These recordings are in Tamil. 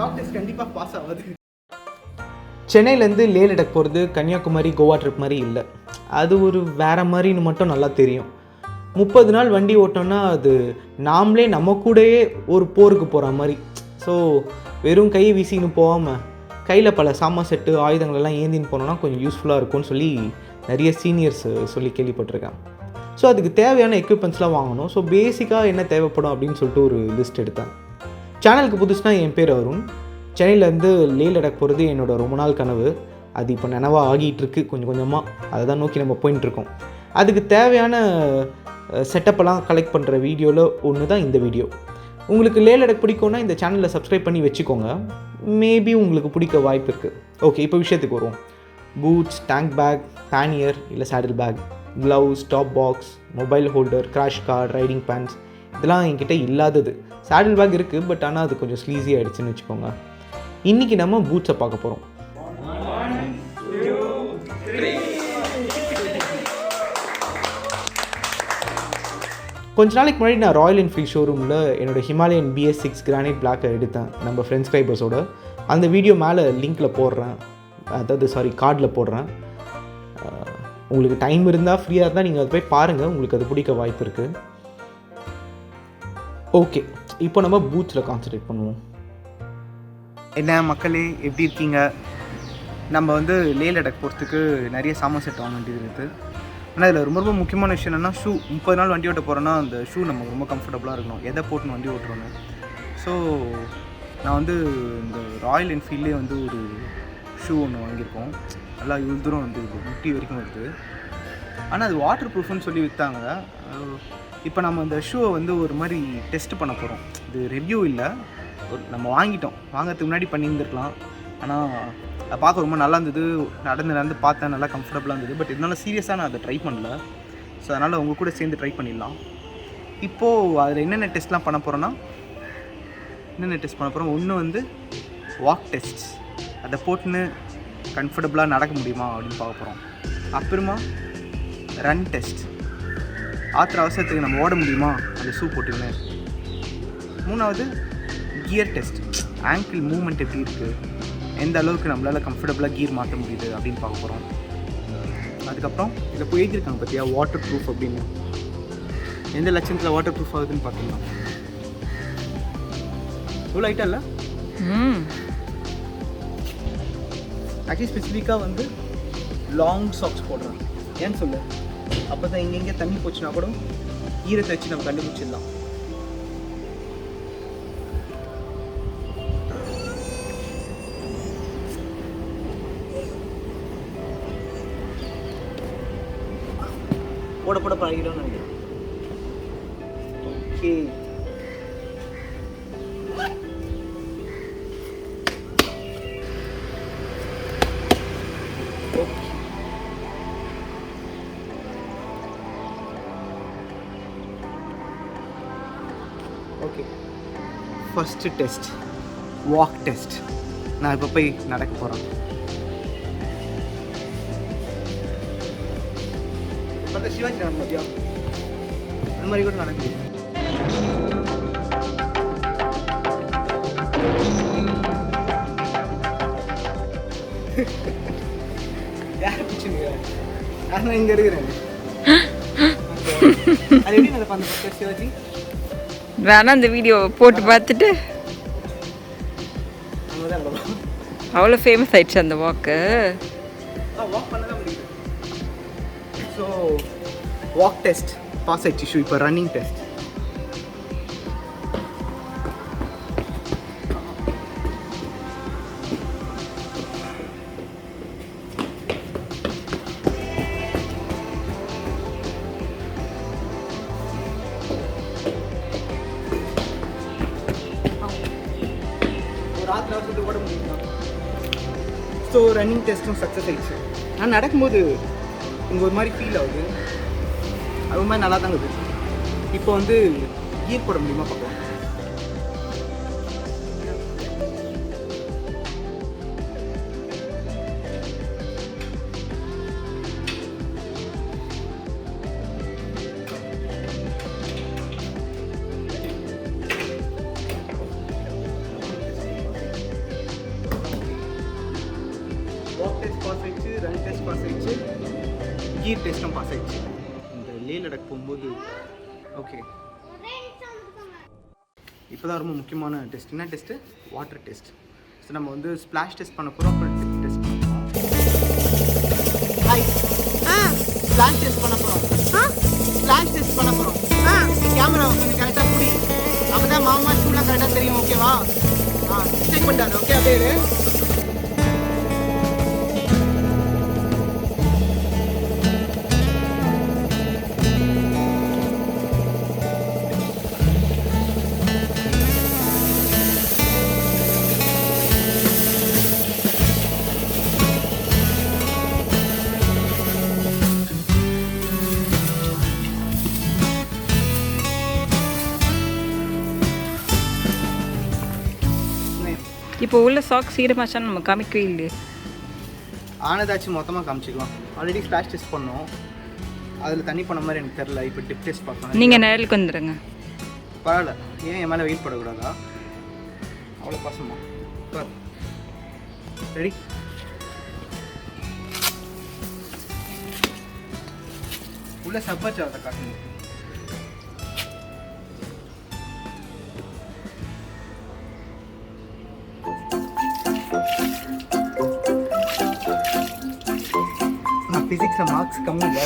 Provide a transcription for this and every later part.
வாக் டெஸ்ட் கண்டிப்பாக பாஸ் ஆகாது. சென்னையிலேருந்து லே லடாக் போகிறது கன்னியாகுமரி கோவா ட்ரிப் மாதிரி இல்லை. அது ஒரு வேறு மாதிரின்னு மட்டும் நல்லா தெரியும். 30 நாள் வண்டி ஓட்டோன்னா அது நாமளே நம்ம கூடயே ஒரு போருக்கு போகிற மாதிரி. ஸோ வெறும் கை வீசின்னு போகாமல் கையில் பல சாமான் செட்டு ஆயுதங்களெல்லாம் ஏந்தின்னு போனோன்னா கொஞ்சம் யூஸ்ஃபுல்லாக இருக்கும்னு சொல்லி நிறைய சீனியர்ஸ் சொல்லி கேள்விப்பட்டிருக்கேன். ஸோ அதுக்கு தேவையான எக்யூப்மெண்ட்ஸ்லாம் வாங்கணும். ஸோ பேசிக்காக என்ன தேவைப்படும் அப்படின்னு சொல்லிட்டு ஒரு லிஸ்ட் எடுத்தேன். சேனலுக்கு புதுசுனா என் பேர் அருண். சென்னையிலேருந்து லே லடாக் போகிறது என்னோடய ரொம்ப நாள் கனவு. அது இப்போ நினைவாக ஆகிட்டுருக்கு கொஞ்சம் கொஞ்சமாக. அதை தான் நோக்கி நம்ம போயின்ட்டுருக்கோம். அதுக்கு தேவையான செட்டப்பெல்லாம் கலெக்ட் பண்ணுற வீடியோவில் ஒன்று தான் இந்த வீடியோ. உங்களுக்கு லே லடாக் பிடிக்கும்னா இந்த சேனலில் சப்ஸ்கிரைப் பண்ணி வச்சுக்கோங்க. மேபி உங்களுக்கு பிடிக்க வாய்ப்பு இருக்குது. ஓகே, இப்போ விஷயத்துக்கு வருவோம். பூட்ஸ், டேங்க் பேக், பேனியர் இல்லை saddle bag, gloves, top box, mobile holder, crash guard, riding pants இதெல்லாம் என்கிட்ட இல்லாதது. சேடில் பேக் இருக்குது, பட் ஆனால் அது கொஞ்சம் ஸ்லீஸி ஆகிடுச்சுன்னு வச்சுக்கோங்க. இன்றைக்கி நம்ம பூட்ஸை பார்க்க போகிறோம். கொஞ்ச நாளைக்கு முன்னாடி நான் ராயல் என்ஃபீல்ட் ஷோரூமில் என்னோடய ஹிமாலயன் BS6 கிரானைட் பிளாக்கை எடுத்தேன் நம்ம ஃப்ரெண்ட்ஸ் சப்ஸ்கிரைபர்ஸோட. அந்த வீடியோ மேலே லிங்க்கில் போடுறேன், கார்டில் போடுறேன். உங்களுக்கு டைம் இருந்தால் ஃப்ரீயாக இருந்தால் நீங்கள் அதை போய் பாருங்கள், உங்களுக்கு அது பிடிக்க வாய்ப்பு இருக்குது. ஓகே, இப்போ நம்ம பூட்ஸில் கான்சன்ட்ரேட் பண்ணுவோம். என்ன மக்களே, எப்படி இருக்கீங்க? நம்ம லே லடாக் போகிறதுக்கு நிறைய சாமான் செட் வாங்க வேண்டியது இருக்குது. ஆனால் இதில் ரொம்ப ரொம்ப முக்கியமான விஷயம் என்னென்னா ஷூ. 30 நாள் வண்டி ஓட்ட போகிறோன்னா அந்த ஷூ நமக்கு ரொம்ப கம்ஃபர்டபுளாக இருக்கணும், எதை போட்டுன்னு வண்டி ஓட்டுறோன்னு. ஸோ நான் இந்த ராயல் என்ஃபீல்ட்லேயே ஒரு ஷூ ஒன்று வாங்கியிருக்கோம். நல்லா இவ்வளோ தூரம் முட்டி வரைக்கும் வருது. ஆனால் அது வாட்டர் ப்ரூஃப்னு சொல்லி விற்றாங்க. இப்போ நம்ம இந்த ஷூவை ஒரு மாதிரி டெஸ்ட் பண்ண போகிறோம். இது ரிவ்யூ இல்லை, நம்ம வாங்கிறதுக்கு முன்னாடி பண்ணியிருந்துருக்கலாம். ஆனால் அதை பார்க்க ரொம்ப நல்லா இருந்தது. நடந்து பார்த்தேன், நல்லா கம்ஃபர்டபுளாக இருந்தது. பட் இதனால் சீரியஸாக நான் அதை ட்ரை பண்ணல. ஸோ அதனால் உங்கள் கூட சேர்ந்து ட்ரை பண்ணிடலாம். இப்போது அதில் என்னென்ன டெஸ்ட்லாம் பண்ண போகிறோன்னா, ஒன்று வாக் டெஸ்ட். அதை போட்டுன்னு கம்ஃபர்டபுளாக நடக்க முடியுமா அப்படின்னு பார்க்க போகிறோம். அப்புறமா ரன் டெஸ்ட். அவசரத்துக்கு நம்ம ஓட முடியுமா அந்த ஷூ போட்டுன்னு. 3வது கியர் டெஸ்ட். ஆங்கிள் மூவ்மெண்ட் எப்படி இருக்குது, எந்த அளவுக்கு நம்மளால் கம்ஃபர்டபுளாக கீர் மாற்ற முடியுது அப்படின்னு பார்க்க போகிறோம். அதுக்கப்புறம் இதில் போய் எழுதியிருக்காங்க பார்த்தியா, வாட்டர் ப்ரூஃப் அப்படின்னு. எந்த லட்சத்தில் வாட்டர் ப்ரூஃப் ஆகுதுன்னு பார்த்துக்கலாம். இவ்வளோ ஐட்டம் இல்லை. ஆக்சுவலி ஸ்பெசிஃபிக்காக லாங் சாக்ஸ் போடுறேன். ஏன்னு சொல்லு, அப்போ தான் எங்கெங்கே தண்ணி போச்சுன்னா கூட ஈரத்தை வச்சு நம்ம கண்டுபிடிச்சிடலாம். போட பழகிடும் நினைக்கிறேன். Okay, okay. First test walk test. நான் இப்போ போய் நடக்க போகிறேன். சிவாஜி நடக்க முடியும், அந்த மாதிரி கூட நடக்க முடியும். யார் பிடிச்சுங்க? நான் இங்கே இருக்கிறேன். அது எப்படி நடப்பா அந்த பக்கம் சிவாஜி? வேணா அந்த வீடியோ போட்டு பார்த்துட்டு அவ்வளோ ஃபேமஸ் ஆயிடுச்சு அந்த வாக்கு. வாக் பண்ண தான் முடியுது. ஸோ வாக் டெஸ்ட் பாஸ் ஆயிடுச்சு. ஷூ இப்போ ரன்னிங் டெஸ்ட். ராத்திரி அவசரத்துக்கு ஓட முடியுமா? ஸோ ரன்னிங் டெஸ்ட்டும் சக்ஸஸ் ஆயிடுச்சு. நான் நடக்கும்போது இங்கே ஒரு மாதிரி ஃபீல் ஆகுது, அது மாதிரி நல்லா தாங்க இருக்குது. இப்போ கீர் போட முடியுமா பார்க்கலாம். டெஸ்ட் பாஸ் ஆயிடுச்சு, ரன் டெஸ்ட் பாஸ் ஆயிடுச்சு, கீர் டெஸ்ட்டும் பாஸ் ஆயிடுச்சு. இந்த லே லடாக் போகும்போது ஓகே இப்போ தான் ரொம்ப முக்கியமான டெஸ்ட். என்ன டெஸ்ட்டு? Water test. ஸோ நம்ம வந்து ஸ்ப்ளாஷ் டெஸ்ட் பண்ண போகிறோம், அப்புறம் டெஸ்ட் பண்ண போகிறோம். ஹாய், ஸ்ப்ளாஷ் டெஸ்ட் பண்ண போகிறோம். ஸ்ப்ளாஷ் டெஸ்ட் பண்ண போகிறோம். கேமரா கொஞ்சம் கரெக்டாக புடி, அப்போ தான் மாமா ஷூலாம் கரெக்டாக தெரியும். ஓகேவா? செக் பண்ணிட்டாரு. ஓகே, அப்படியே இப்போ உள்ள சாக்ஸ் ஈரமாச்சான்னு நம்ம காமிக்கவே இல்லையே. ஆனதாச்சும் மொத்தமாக காமிச்சிக்கலாம். ஆல்ரெடி ஸ்ப்ளாஷ் டெஸ்ட் பண்ணோம், அதில் தண்ணி பண்ண மாதிரி எனக்கு தெரில. இப்போ டிப் டெஸ்ட் பார்க்கலாம். நீங்கள் நிழலுக்கு வந்துடுங்க. பரவாயில்ல, ஏன் என் மேலே வெயிட் பண்ணக்கூடாதா? அவ்வளோ பாசமா? பார், ரெடி? உள்ள சப்பாச்சி அதை காட்டுங்க. ஃபிசிக்ஸில் மார்க்ஸ் கம்மி இல்லை,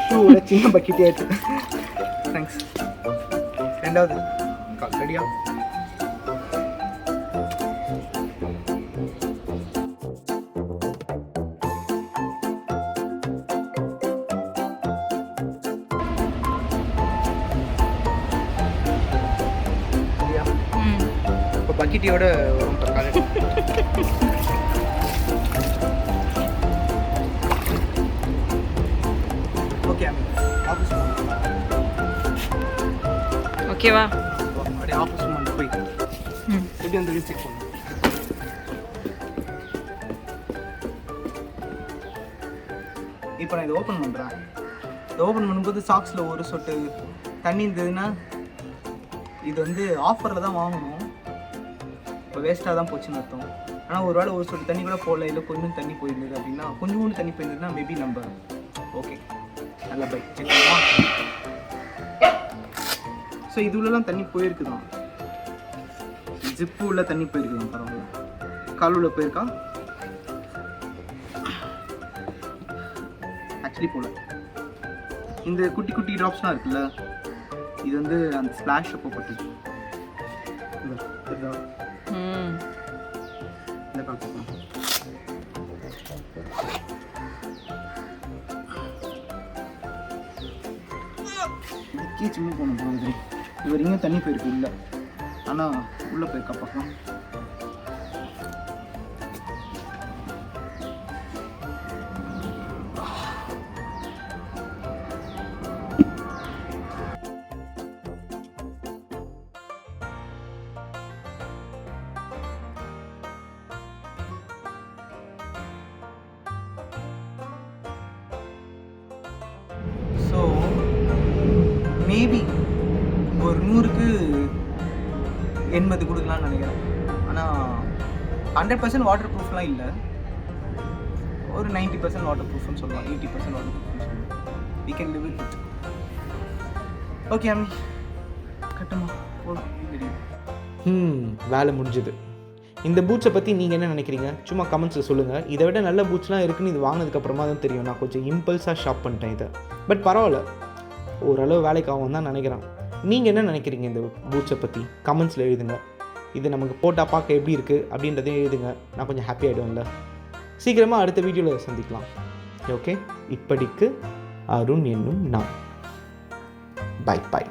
ஷூவோட சின்ன பக்கெட்டே ஆயிடுச்சு. தேங்க்ஸ். ரெண்டாவது ரெடியா? இப்போ பக்கெட்டியோட வரும் காலேஜ். ஓகேவா? அப்படியே ஆப்போசிட் பண்ணி போய் எப்படி வந்து செக் பண்ணும். இப்போ நான் இதை ஓப்பன் பண்ணுறேன். இதை ஓப்பன் பண்ணும்போது சாக்ஸில் ஒரு சொட்டு தண்ணி இருந்ததுன்னா இது வந்து ஆஃபரில் தான் வாங்கணும், இப்போ வேஸ்ட்டாக தான் போச்சுன்னு அர்த்தம். ஆனால் ஒரு வேளை ஒரு சொட்டு தண்ணி கூட போடல, இல்லை கொஞ்சம் தண்ணி போயிருந்தது அப்படின்னா, கொஞ்சோண்டு தண்ணி போயிருந்ததுன்னா மேபி நம்ம ஓகே நல்லா பை செக் பண்ணலாம். ஸோ இது உள்ளலாம் தண்ணி போயிருக்குதான், ஜிப்பு உள்ள தண்ணி போயிருக்குதான். பரவாயில்ல, கால் உள்ள போயிருக்கா? ஆக்சுவலி போல. இந்த குட்டி குட்டி ட்ராப்ஸ்லாம் இருக்குல்ல, இது வந்து அந்த ஸ்ப்ளாஷ் அப்போ பட்டு இந்த கால் கீச்சு போகணும் போகுது. இவர் இங்கே தண்ணி போயிருக்கு உள்ள, ஆனால் உள்ளே போயிருக்கா பார்க்கலாம். ஸோ மேபி ஒரு 100க்கு 80 கொடுக்கலான்னு நினைக்கிறேன். ஆனால் 100% வாட்டர் ப்ரூஃப்லாம் இல்லை, ஒரு 90% வாட்டர் ப்ரூஃப்னு சொல்லலாம், 80% வாட்டர் ப்ரூஃப்னு சொல்லலாம். We can live with it. Okay அம்மி, கட்டுமா போதும். வேலை முடிஞ்சுது. இந்த பூட்ஸை பற்றி நீங்கள் என்ன நினைக்கிறீங்க? சும்மா கமெண்ட்ஸில் சொல்லுங்கள். இதை விட நல்ல பூட்ஸ்லாம் இருக்குன்னு இது வாங்கினதுக்கப்புறமா தான் தெரியும். நான் கொஞ்சம் இம்பல்ஸாக ஷாப் பண்ணிட்டேன் இதை. பட் பரவாயில்ல, ஓரளவு வேலைக்கு ஆகும் தான் நினைக்கிறேன். நீங்கள் என்ன நினைக்கிறீங்க இந்த பூட்ஸை பற்றி? கமெண்ட்ஸில் எழுதுங்க. இது நமக்கு போட்டால் பார்க்க எப்படி இருக்குது அப்படின்றதையும் எழுதுங்க. நான் கொஞ்சம் ஹாப்பி ஆகிடுவேன்ல. சீக்கிரமாக அடுத்த வீடியோவில் சந்திக்கலாம். ஓகே, இப்படிக்கு அருண் என்னும் நான். பை.